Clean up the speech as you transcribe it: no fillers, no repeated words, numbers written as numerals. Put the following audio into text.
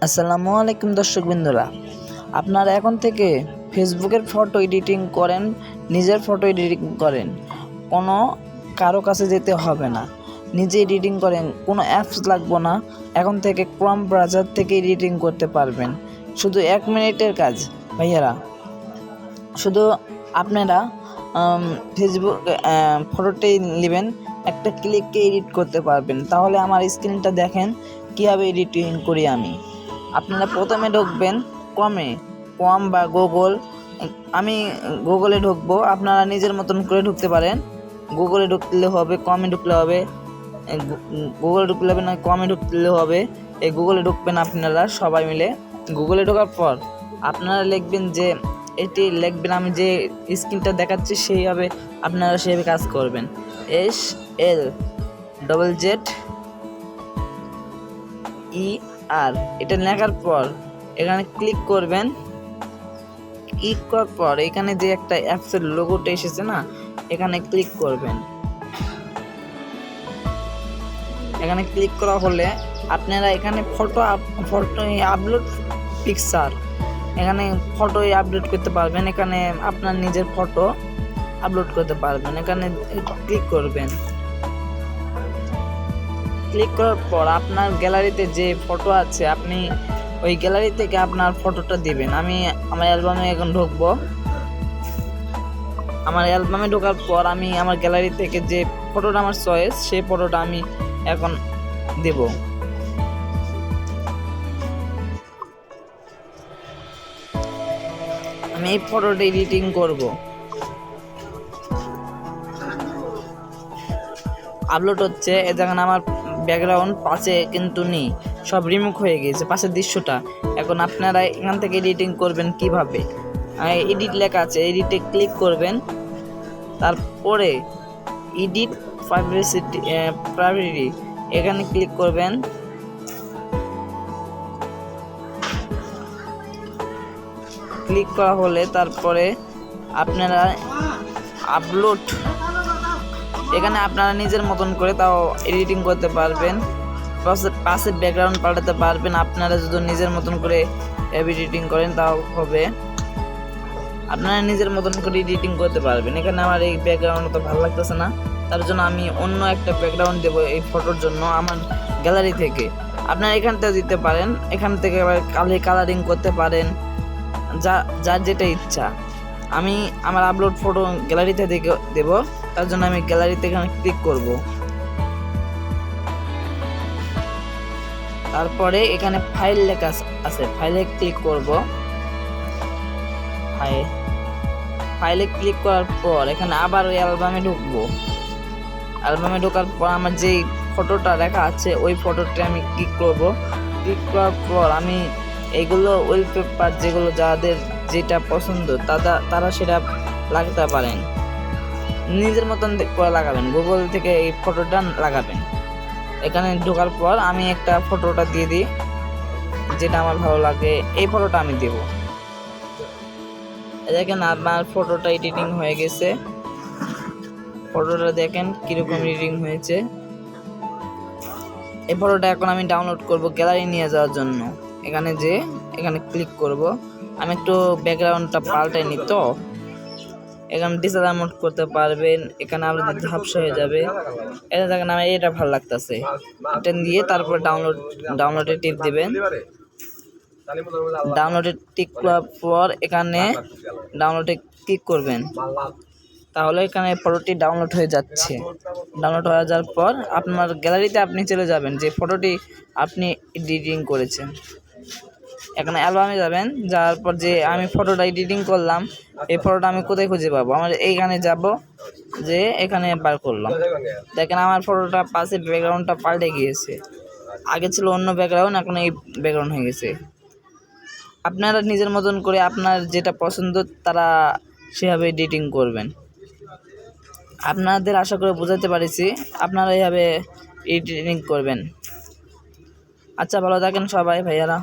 আসসালামু আলাইকুম দর্শকবৃন্দরা, আপনারা এখন থেকে ফেসবুকের ফটো এডিটিং করেন, নিজের ফটো এডিটিং করেন, কোনো কারো কাছে যেতে হবে না, নিজে এডিটিং করেন, কোনো অ্যাপস লাগবে না। এখন থেকে ক্রোম ব্রাউজার থেকে এডিটিং করতে পারবেন, শুধু 1 মিনিটের কাজ ভাইয়ারা। শুধু আপনারা ফেসবুক ফটোটি নেবেন, একটা ক্লিকে এডিট করতে পারবেন। তাহলে আমার স্ক্রিনটা দেখেন কীভাবে এডিটিং করি আমি। আপনারা প্রথমে ঢুকবেন ক্রোম বা গুগল। আমি গুগলে ঢুকবো, আপনারা নিজের মতন করে ঢুকতে পারেন। গুগলে ঢুকলে হবে, ক্রোমে ঢুকলে হবে, গুগলে ঢুকলে হবে না, ক্রোমে ঢুকলে হবে। এই গুগলে ঢুকবেন আপনারা সবাই মিলে। গুগলে ঢোকার পর আপনারা লিখবেন যে এটি লিখবেন, আমি যে স্ক্রিনটা দেখাচ্ছি সেইভাবে আপনারা সেইভাবে কাজ করবেন। SLZER এটা লেখার পর এখানে ক্লিক করবেন। ক্লিক করার পর এখানে যে একটা অ্যাপসের লোগোটা এসেছে না, এখানে ক্লিক করবেন। এখানে ক্লিক করা হলে আপনারা এখানে ফটো আপলোড পিকচার, এখানে ফটো আপলোড করতে পারবেন। এখানে আপনার নিজের ফটো আপলোড করতে পারবেন। এখানে ক্লিক করবেন। ক্লিক করার পর আপনার গ্যালারিতে যে ফটো আছে, আপনি ওই গ্যালারি থেকে আপনার ফটোটা দিবেন। আমি আমার অ্যালবামে এখন ঢুকবো। আমার অ্যালবামে ঢোকার পর আমি আমার গ্যালারি থেকে যে ফটোটা আমার চয়েস, সেই ফটোটা আমি এখন দেব। আমি এই ফটোটা এডিটিং করব। আপলোড হচ্ছে, এ দেখেন আমার ব্যাকগ্রাউন্ড পাশে কিন্তু নেই, সব রিমুভ হয়ে গেছে পাশের দৃশ্যটা। এখন আপনারা এখান থেকে এডিটিং করবেন কিভাবে, এডিট লেখা আছে, এডিটে ক্লিক করবেন। তারপরে এডিট প্রাইভেসি এখানে ক্লিক করবেন। ক্লিক করা হলে তারপরে আপনারা আপলোড, এখানে আপনারা নিজের মতন করে তাও এডিটিং করতে পারবেন, পাশে ব্যাকগ্রাউন্ড পাল্টাতে পারবেন। আপনারা যদি নিজের মতন করে এডিটিং করেন তাও হবে, আপনারা নিজের মতন করে এডিটিং করতে পারবেন। এখানে আমার এই ব্যাকগ্রাউন্ড তো ভালো লাগতেছে না, তার জন্য আমি অন্য একটা ব্যাকগ্রাউন্ড দেবো এই ফটোর জন্য আমার গ্যালারি থেকে। আপনারা এখান থেকে দিতে পারেন, এখান থেকে আবার কালারিং করতে পারেন, যার যেটা ইচ্ছা। আমি আমার আপলোড ফটো গ্যালারিতে দেব, তার জন্য আমি গ্যালারিতে এখানে ক্লিক করব। তারপরে এখানে ফাইল লেখা আছে, ফাইলে ক্লিক করব। ফাইলে ক্লিক করার পর এখানে আবার ওই অ্যালবামে ঢুকবো। অ্যালবামে ঢোকার পর আমার যেই ফটোটা লেখা আছে ওই ফটোটা আমি ক্লিক করব। ক্লিক করার পর আমি এইগুলো ওয়ালপেপার, যেগুলো যাদের যেটা পছন্দ তারা সেটা লাগাতে পারেন, নিজের মতন করে লাগাবেন। গুগল থেকে এই ফটোটা লাগাবেন। এখানে ঢোকার পর আমি একটা ফটোটা দিয়ে দিই, যেটা আমার ভালো লাগে, এই ফটোটা আমি দেব। দেখেন আমার ফটোটা এডিটিং হয়ে গেছে। ফটোটা দেখেন কিরকম এডিটিং হয়েছে। এই ফটোটা এখন আমি ডাউনলোড করব গ্যালারি নিয়ে যাওয়ার জন্য। এখানে ক্লিক করব। আমি একটু ব্যাকগ্রাউন্ডটা পাল্টাই নি, তো এখানে ডিসঅ্যালাউড করতে পারবেন। এখানে আপনাদের ঝাপসা হয়ে যাবে। এটা দেখেন আমার এটা ভালো লাগতেছে, এটা দিয়ে তারপর ডাউনলোডে টিপ দিবেন। ডাউনলোডে টিক করার পর এখানে ডাউনলোডে ক্লিক করবেন। তাহলে এখানে ফটোটি ডাউনলোড হয়ে যাচ্ছে। ডাউনলোড হয়ে যাওয়ার পর আপনার গ্যালারিতে আপনি চলে যাবেন যে ফটোটি আপনি এডিটিং করেছেন। এখানে অ্যালবামে যাবেন, যাওয়ার পর যে আমি ফটোটা এডিটিং করলাম এই ফটোটা আমি কোথায় খুঁজে পাবো, আমার এইখানে যাব, যে এখানে বার করলাম। দেখেন আমার ফটোটা পাশে ব্যাকগ্রাউন্ডটা পাল্টে গিয়েছে, আগে ছিল অন্য ব্যাকগ্রাউন্ড, এখন এই ব্যাকগ্রাউন্ড হয়ে গেছে। আপনারা নিজের মতন করে আপনার যেটা পছন্দ তারা সেভাবে এডিটিং করবেন। আপনাদের আশা করে বোঝাতে পারছি, আপনারা এইভাবে এডিটিং করবেন। আচ্ছা, ভালো থাকেন সবাই ভাইয়ারা।